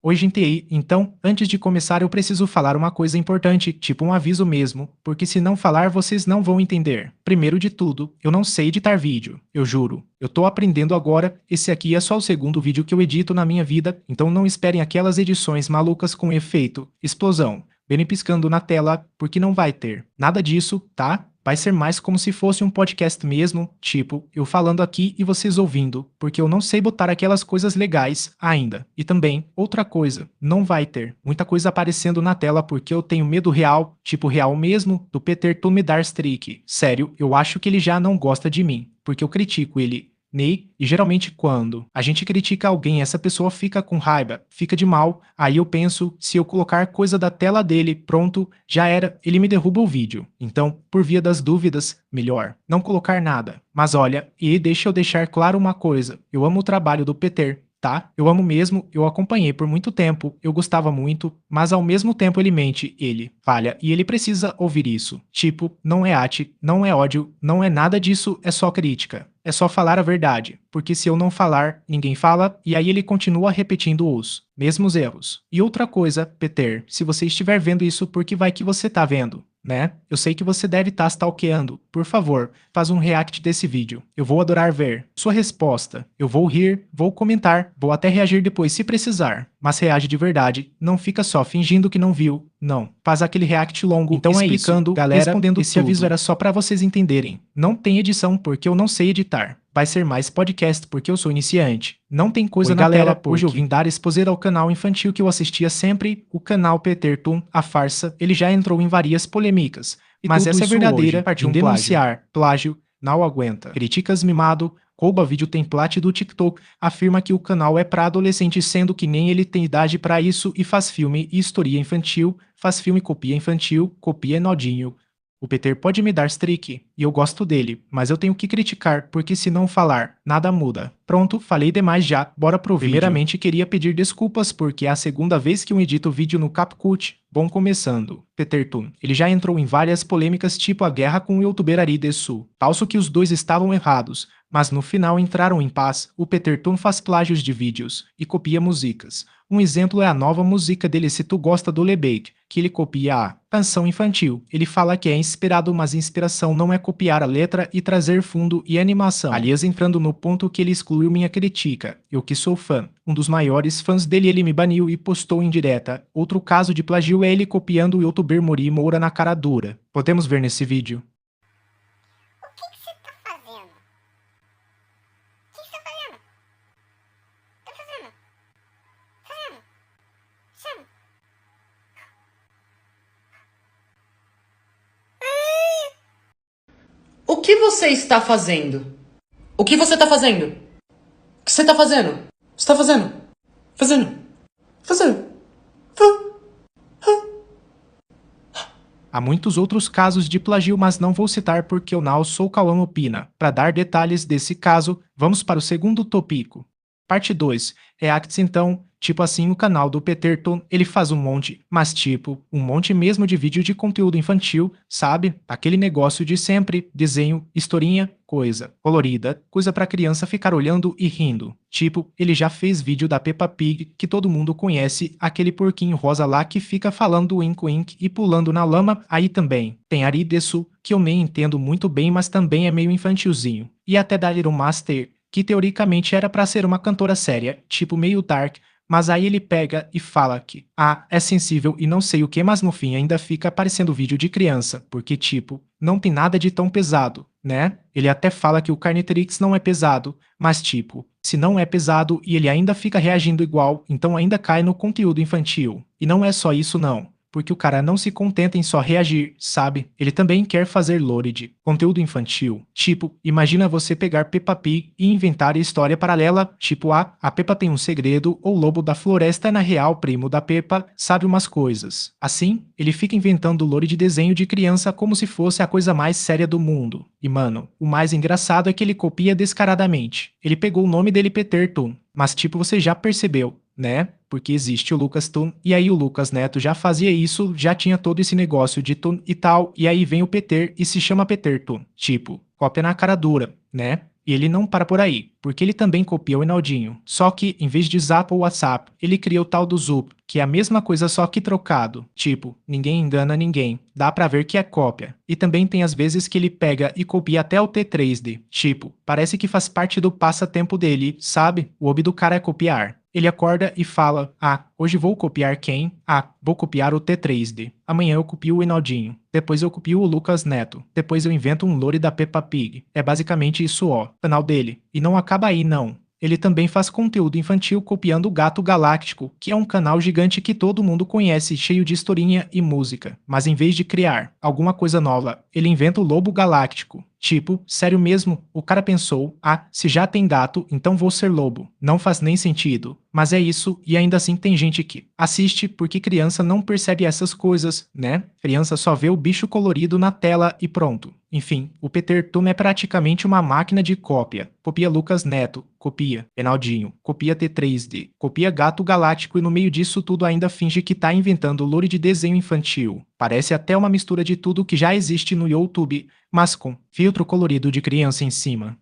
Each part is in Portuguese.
Oi, gente, então, antes de começar eu preciso falar uma coisa importante, tipo um aviso mesmo, porque se não falar vocês não vão entender. Primeiro de tudo, eu não sei editar vídeo, eu juro. Eu tô aprendendo agora, esse aqui é só o segundo vídeo que eu edito na minha vida, então não esperem aquelas edições malucas com efeito, explosão, bem piscando na tela, porque não vai ter. Nada disso, tá? Vai ser mais como se fosse um podcast mesmo, tipo, eu falando aqui e vocês ouvindo, porque eu não sei botar aquelas coisas legais ainda. E também, outra coisa, não vai ter muita coisa aparecendo na tela porque eu tenho medo real, tipo real mesmo, do Peter tu me dar streak. Sério, eu acho que ele já não gosta de mim, porque eu critico ele. Ney, e geralmente quando a gente critica alguém, essa pessoa fica com raiva, fica de mal, aí eu penso, se eu colocar coisa da tela dele, pronto, já era, ele me derruba o vídeo. Então, por via das dúvidas, melhor não colocar nada. Mas olha, e deixa eu deixar claro uma coisa, eu amo o trabalho do Peter, tá? Eu amo mesmo, eu acompanhei por muito tempo, eu gostava muito, mas ao mesmo tempo ele mente, ele falha, e ele precisa ouvir isso. Tipo, não é arte, não é ódio, não é nada disso, é só crítica. É só falar a verdade, porque se eu não falar, ninguém fala, e aí ele continua repetindo os mesmos erros. E outra coisa, Peter, se você estiver vendo isso, porque vai que você tá vendo, né? Eu sei que você deve estar stalkeando. Por favor, faz um react desse vídeo. Eu vou adorar ver sua resposta. Eu vou rir, vou comentar, vou até reagir depois se precisar. Mas reage de verdade, não fica só fingindo que não viu. Não, faz aquele react longo, então explicando, galera, respondendo esse aviso era só pra vocês entenderem. Não tem edição porque eu não sei editar. Vai ser mais podcast porque eu sou iniciante. Não tem coisa na galera, tela porque hoje eu vim dar exposer ao canal infantil que eu assistia sempre, o canal Peter Toon, a farsa, ele já entrou em várias polêmicas. Mas essa é verdadeira, em denunciar plágio, não aguenta. Criticas mimado, Koba Vídeo Template do TikTok afirma que o canal é para adolescente, sendo que nem ele tem idade para isso e faz filme e história infantil, faz filme copia infantil, copia nodinho. O Peter pode me dar streak, e eu gosto dele, mas eu tenho que criticar, porque se não falar, nada muda. Pronto, falei demais já, bora pro vídeo. Primeiramente queria pedir desculpas porque é a segunda vez que eu edito vídeo no CapCut. Bom, começando. Peter Toon, ele já entrou em várias polêmicas tipo a guerra com o youtuber Ari Desu. Falso que os dois estavam errados, mas no final entraram em paz. O Peter Toon faz plágios de vídeos e copia músicas. Um exemplo é a nova música dele Se Tu Gosta do Lebake, que ele copia a canção infantil. Ele fala que é inspirado, mas inspiração não é copiar a letra e trazer fundo e animação. Aliás, entrando no ponto que ele excluiu minha crítica, eu que sou fã. Um dos maiores fãs dele ele me baniu e postou em direta. Outro caso de plagio é ele copiando o youtuber Mori Moura na cara dura. Podemos ver nesse vídeo. O que você tá fazendo? O que você tá fazendo? Tá fazendo? Fazendo? Chama. O que você está fazendo? O que você está fazendo? O que você está fazendo? Você está fazendo? Fazendo? Fazendo? Há muitos outros casos de plagio, mas não vou citar porque eu não sou Cauã Opina. Para dar detalhes desse caso, vamos para o segundo tópico. Parte 2. Reacts então, tipo assim o canal do Peter Toon, ele faz um monte, mas tipo, um monte mesmo de vídeo de conteúdo infantil, sabe? Aquele negócio de sempre, desenho, historinha, coisa colorida, coisa pra criança ficar olhando e rindo. Tipo, ele já fez vídeo da Peppa Pig, que todo mundo conhece, aquele porquinho rosa lá que fica falando wink wink e pulando na lama, aí também. Tem Ari Desu, que eu nem entendo muito bem, mas também é meio infantilzinho. E até da Little Master, que teoricamente era pra ser uma cantora séria, tipo meio dark, mas aí ele pega e fala que, é sensível e não sei o que, mas no fim ainda fica aparecendo vídeo de criança, porque tipo, não tem nada de tão pesado, né? Ele até fala que o Carnitrix não é pesado, mas tipo, se não é pesado e ele ainda fica reagindo igual, então ainda cai no conteúdo infantil. E não é só isso não. Porque o cara não se contenta em só reagir, sabe? Ele também quer fazer lorid, conteúdo infantil. Tipo, imagina você pegar Peppa Pig e inventar história paralela, tipo a Peppa tem um segredo, ou Lobo da Floresta é na real primo da Peppa, sabe umas coisas. Assim, ele fica inventando lore de desenho de criança como se fosse a coisa mais séria do mundo. E mano, o mais engraçado é que ele copia descaradamente. Ele pegou o nome dele Peter Toon, mas tipo você já percebeu, né? Porque existe o Lucas Toon, e aí o Lucas Neto já fazia isso, já tinha todo esse negócio de Toon e tal, e aí vem o Peter e se chama Peter Toon. Tipo, cópia na cara dura, né? E ele não para por aí, porque ele também copia o Enaldinho. Só que, em vez de Zap ou WhatsApp, ele cria o tal do Zup, que é a mesma coisa só que trocado. Tipo, ninguém engana ninguém. Dá pra ver que é cópia. E também tem as vezes que ele pega e copia até o T3D. Tipo, parece que faz parte do passatempo dele, sabe? O hobby do cara é copiar. Ele acorda e fala: ah, hoje vou copiar quem? Ah, vou copiar o T3D. Amanhã eu copio o Enaldinho. Depois eu copio o Lucas Neto. Depois eu invento um lore da Peppa Pig. É basicamente isso, ó. Canal dele. E não acaba aí, não. Ele também faz conteúdo infantil copiando o Gato Galáctico, que é um canal gigante que todo mundo conhece, cheio de historinha e música. Mas em vez de criar alguma coisa nova, ele inventa o Lobo Galáctico. Tipo, sério mesmo, o cara pensou, ah, se já tem gato, então vou ser lobo. Não faz nem sentido. Mas é isso, e ainda assim tem gente que assiste porque criança não percebe essas coisas, né? Criança só vê o bicho colorido na tela e pronto. Enfim, o Peter Tuma é praticamente uma máquina de cópia. Copia Lucas Neto, copia Enaldinho, copia T3D, copia Gato Galáctico e no meio disso tudo ainda finge que tá inventando lore de desenho infantil. Parece até uma mistura de tudo que já existe no YouTube, mas com filtro colorido de criança em cima.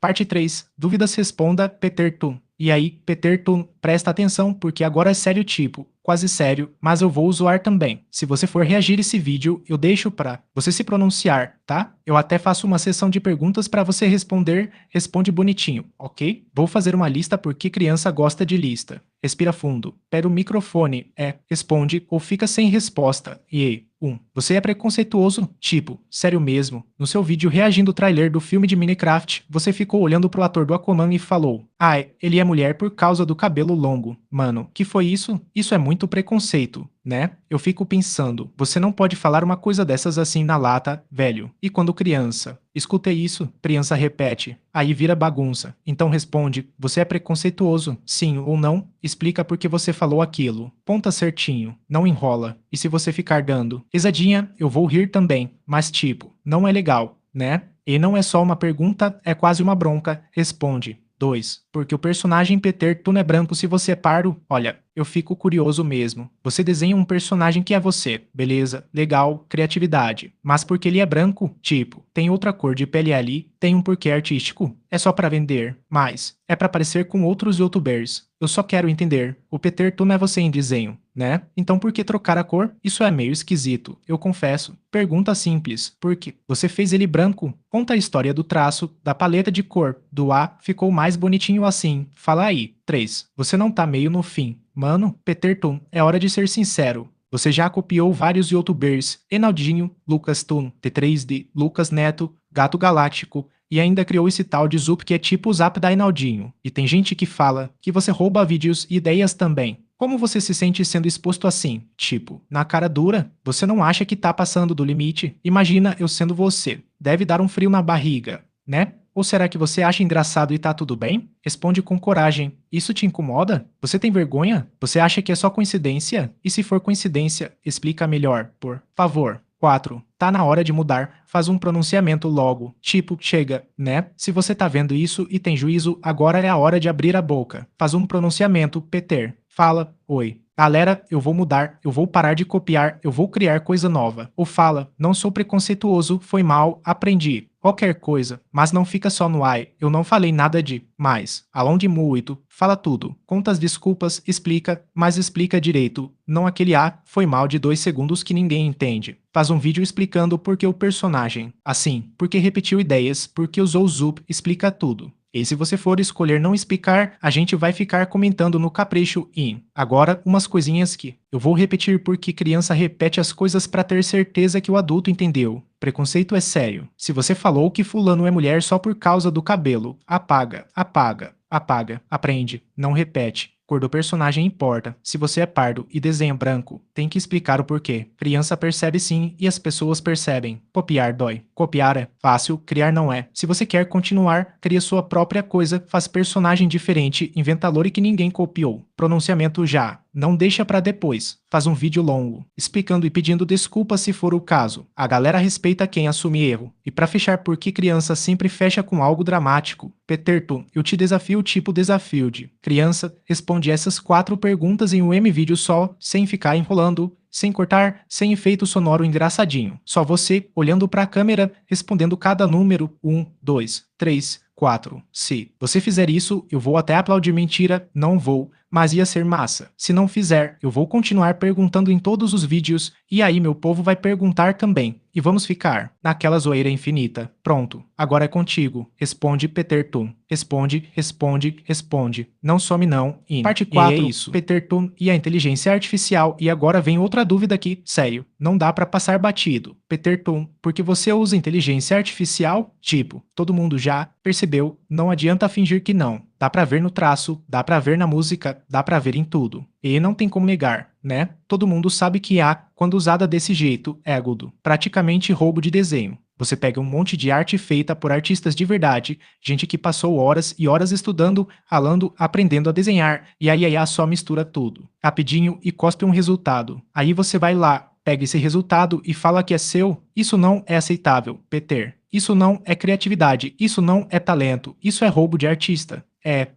Parte 3. Dúvidas responda Peter Tun. E aí, Peter Tun, presta atenção porque agora é sério tipo, quase sério, mas eu vou zoar também. Se você for reagir esse vídeo, eu deixo pra você se pronunciar, tá? Eu até faço uma sessão de perguntas pra você responder, responde bonitinho, ok? Vou fazer uma lista porque criança gosta de lista. Respira fundo, pega o microfone, responde ou fica sem resposta. E aí? 1. Você é preconceituoso? Tipo, sério mesmo. No seu vídeo reagindo ao trailer do filme de Minecraft, você ficou olhando pro ator do Aquaman e falou: ah, ele é mulher por causa do cabelo longo. Mano, que foi isso? Isso é muito preconceito, né? Eu fico pensando, você não pode falar uma coisa dessas assim na lata, velho. E quando criança? Escutei isso, criança repete. Aí vira bagunça. Então responde, você é preconceituoso? Sim ou não? Explica por que você falou aquilo. Ponta certinho, não enrola. E se você ficar dando risadinha, eu vou rir também. Mas tipo, não é legal, né? E não é só uma pergunta, é quase uma bronca. Responde. 2. Porque o personagem Peter Tun é branco se você é pardo? Olha, eu fico curioso mesmo. Você desenha um personagem que é você, beleza, legal, criatividade. Mas porque ele é branco? Tipo, tem outra cor de pele ali? Tem um porquê artístico? É só pra vender? Mas é pra parecer com outros youtubers. Eu só quero entender. O Peter Tun é você em desenho, né? Então por que trocar a cor? Isso é meio esquisito, eu confesso. Pergunta simples. Por quê? Você fez ele branco? Conta a história do traço, da paleta de cor. Do A ficou mais bonitinho assim. Fala aí. 3. Você não tá meio no fim. Mano, Peter Tun, é hora de ser sincero. Você já copiou vários youtubers, Enaldinho, Lucas Tun, T3D, Lucas Neto, Gato Galáctico, e ainda criou esse tal de Zup que é tipo o Zap da Enaldinho. E tem gente que fala que você rouba vídeos e ideias também. Como você se sente sendo exposto assim? Tipo, na cara dura? Você não acha que tá passando do limite? Imagina eu sendo você. Deve dar um frio na barriga, né? Ou será que você acha engraçado e tá tudo bem? Responde com coragem. Isso te incomoda? Você tem vergonha? Você acha que é só coincidência? E se for coincidência, explica melhor, por favor. 4. Tá na hora de mudar. Faz um pronunciamento logo. Tipo, chega, né? Se você tá vendo isso e tem juízo, agora é a hora de abrir a boca. Faz um pronunciamento, Peter. Fala, oi. Galera, eu vou mudar, eu vou parar de copiar, eu vou criar coisa nova. Ou fala, não sou preconceituoso, foi mal, aprendi. Qualquer coisa, mas não fica só no ai, eu não falei nada de mais. Além de muito, fala tudo. Conta as desculpas, explica, mas explica direito. Não aquele foi mal de 2 segundos que ninguém entende. Faz um vídeo explicando por que o personagem. Assim, porque repetiu ideias, porque usou o Zup, explica tudo. E se você for escolher não explicar, a gente vai ficar comentando no capricho e... Agora, umas coisinhas que eu vou repetir porque criança repete as coisas pra ter certeza que o adulto entendeu. Preconceito é sério. Se você falou que fulano é mulher só por causa do cabelo, apaga, apaga, apaga, aprende, não repete. Cor do personagem importa. Se você é pardo e desenha branco, tem que explicar o porquê. Criança percebe sim e as pessoas percebem. Copiar dói. Copiar é fácil, criar não é. Se você quer continuar, cria sua própria coisa, faz personagem diferente, inventa lore que ninguém copiou. Pronunciamento já. Não deixa pra depois. Faz um vídeo longo, explicando e pedindo desculpas se for o caso. A galera respeita quem assume erro. E pra fechar por que criança sempre fecha com algo dramático. Peter Tun, eu te desafio tipo desafio de. Criança, responde essas 4 perguntas em um M-vídeo só, sem ficar enrolando. sem cortar, sem efeito sonoro engraçadinho. Só você, olhando pra câmera, respondendo cada número, 1, 2, 3, 4. Se você fizer isso, eu vou até aplaudir. Mentira, não vou, mas ia ser massa. Se não fizer, eu vou continuar perguntando em todos os vídeos, e aí meu povo vai perguntar também. E vamos ficar naquela zoeira infinita. Pronto, agora é contigo. Responde, Peterton. Responde, responde, responde. Não some não. Parte 4, é isso. Peterton e a inteligência artificial. E agora vem outra dúvida aqui. Sério, não dá pra passar batido. Peterton, porque você usa inteligência artificial? Tipo, todo mundo já percebeu, não adianta fingir que não. Dá pra ver no traço, dá pra ver na música, dá pra ver em tudo. E não tem como negar, né? Todo mundo sabe que IA, quando usada desse jeito, é agudo. Praticamente roubo de desenho. Você pega um monte de arte feita por artistas de verdade, gente que passou horas e horas estudando, ralando, aprendendo a desenhar, e aí a IA só mistura tudo, rapidinho, e cospe um resultado. Aí você vai lá, pega esse resultado e fala que é seu. Isso não é aceitável, Peter. Isso não é criatividade, isso não é talento, isso é roubo de artista.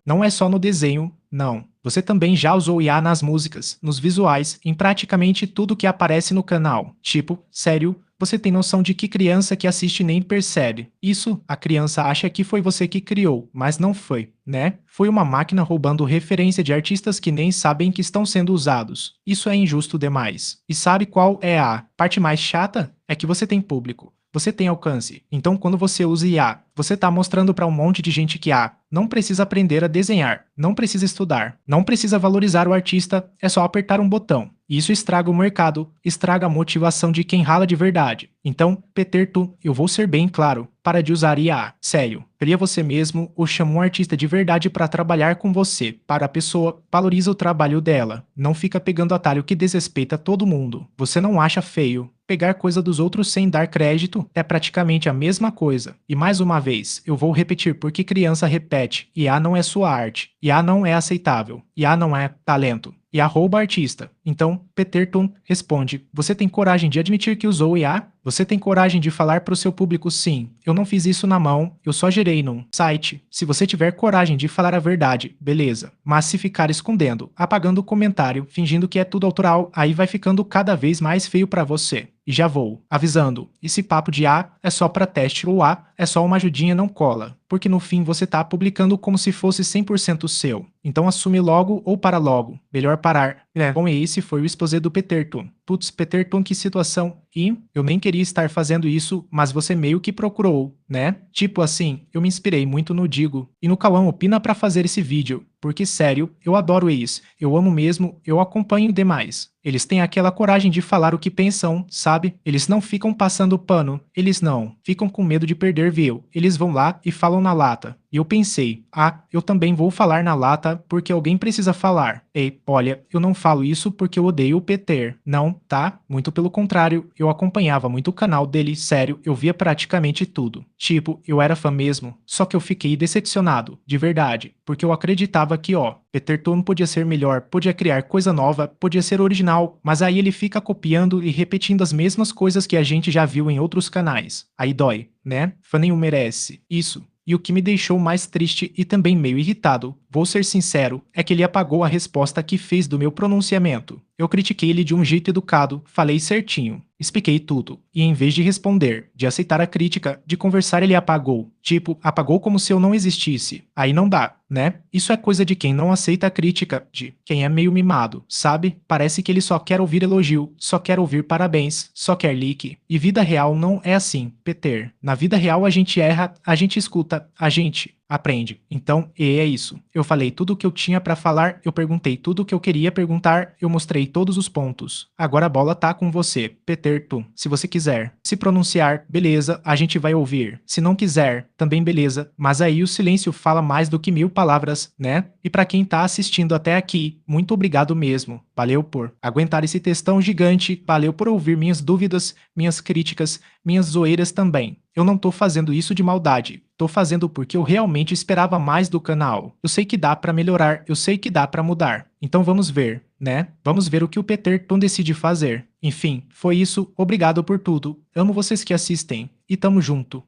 Não é só no desenho, não. Você também já usou IA nas músicas, nos visuais, em praticamente tudo que aparece no canal. Tipo, sério, você tem noção de que criança que assiste nem percebe. Isso, a criança acha que foi você que criou, mas não foi, né? Foi uma máquina roubando referência de artistas que nem sabem que estão sendo usados. Isso é injusto demais. E sabe qual é a parte mais chata? É que você tem público. Você tem alcance. Então, quando você usa IA, você está mostrando para um monte de gente que não precisa aprender a desenhar, não precisa estudar, não precisa valorizar o artista, é só apertar um botão. Isso estraga o mercado, estraga a motivação de quem rala de verdade. Então, Peterton, eu vou ser bem claro, para de usar IA. Sério, cria você mesmo ou chama um artista de verdade para trabalhar com você. Para a pessoa, valoriza o trabalho dela. Não fica pegando atalho que desrespeita todo mundo. Você não acha feio. Pegar coisa dos outros sem dar crédito é praticamente a mesma coisa. E mais uma vez, eu vou repetir porque criança repete. IA não é sua arte. IA não é aceitável. IA não é talento. IA rouba artista. Então, Peterton responde, você tem coragem de admitir que usou IA? Você tem coragem de falar para o seu público sim, eu não fiz isso na mão, eu só gerei num site. Se você tiver coragem de falar a verdade, beleza. Mas se ficar escondendo, apagando o comentário, fingindo que é tudo autoral, aí vai ficando cada vez mais feio para você. E já vou avisando, esse papo de é só para teste ou é só uma ajudinha, não cola. Porque no fim você tá publicando como se fosse 100% seu. Então assume logo ou para logo. Melhor parar. Bom, e esse foi o exposé do Peterton. Putz, Peterton, que situação. E eu nem queria estar fazendo isso, mas você meio que procurou, né? Tipo assim, eu me inspirei muito no Digo e no Cauã Opina pra fazer esse vídeo. Porque sério, eu adoro eles. Eu amo mesmo, eu acompanho demais. Eles têm aquela coragem de falar o que pensam, sabe? Eles não ficam passando pano. Eles não ficam com medo de perder view. Eles vão lá e falam na lata. E eu pensei, eu também vou falar na lata porque alguém precisa falar. Ei, olha, eu não falo isso porque eu odeio o Peter. Não, tá? Muito pelo contrário, eu acompanhava muito o canal dele, sério, eu via praticamente tudo. Tipo, eu era fã mesmo, só que eu fiquei decepcionado, de verdade, porque eu acreditava que, Peterton podia ser melhor, podia criar coisa nova, podia ser original, mas aí ele fica copiando e repetindo as mesmas coisas que a gente já viu em outros canais. Aí dói, né? Fã nenhum merece. Isso. E o que me deixou mais triste e também meio irritado, vou ser sincero, é que ele apagou a resposta que fez do meu pronunciamento. Eu critiquei ele de um jeito educado, falei certinho, expliquei tudo, e em vez de responder, de aceitar a crítica, de conversar, ele apagou. Tipo, apagou como se eu não existisse. Aí não dá, né? Isso é coisa de quem não aceita a crítica, de quem é meio mimado, sabe? Parece que ele só quer ouvir elogio, só quer ouvir parabéns, só quer like. E vida real não é assim, Peter. Na vida real a gente erra, a gente escuta, a gente aprende. Então, é isso. Eu falei tudo o que eu tinha pra falar, eu perguntei tudo o que eu queria perguntar, eu mostrei todos os pontos. Agora a bola tá com você, Peterton. Se você quiser se pronunciar, beleza, a gente vai ouvir. Se não quiser, também beleza, mas aí o silêncio fala mais do que 1000 palavras, né? E pra quem tá assistindo até aqui, muito obrigado mesmo. Valeu por aguentar esse textão gigante, valeu por ouvir minhas dúvidas, minhas críticas, minhas zoeiras também. Eu não tô fazendo isso de maldade, tô fazendo porque eu realmente esperava mais do canal. Eu sei que dá pra melhorar, eu sei que dá pra mudar. Então vamos ver, né? Vamos ver o que o Peterton decide fazer. Enfim, foi isso, obrigado por tudo. Amo vocês que assistem. E tamo junto.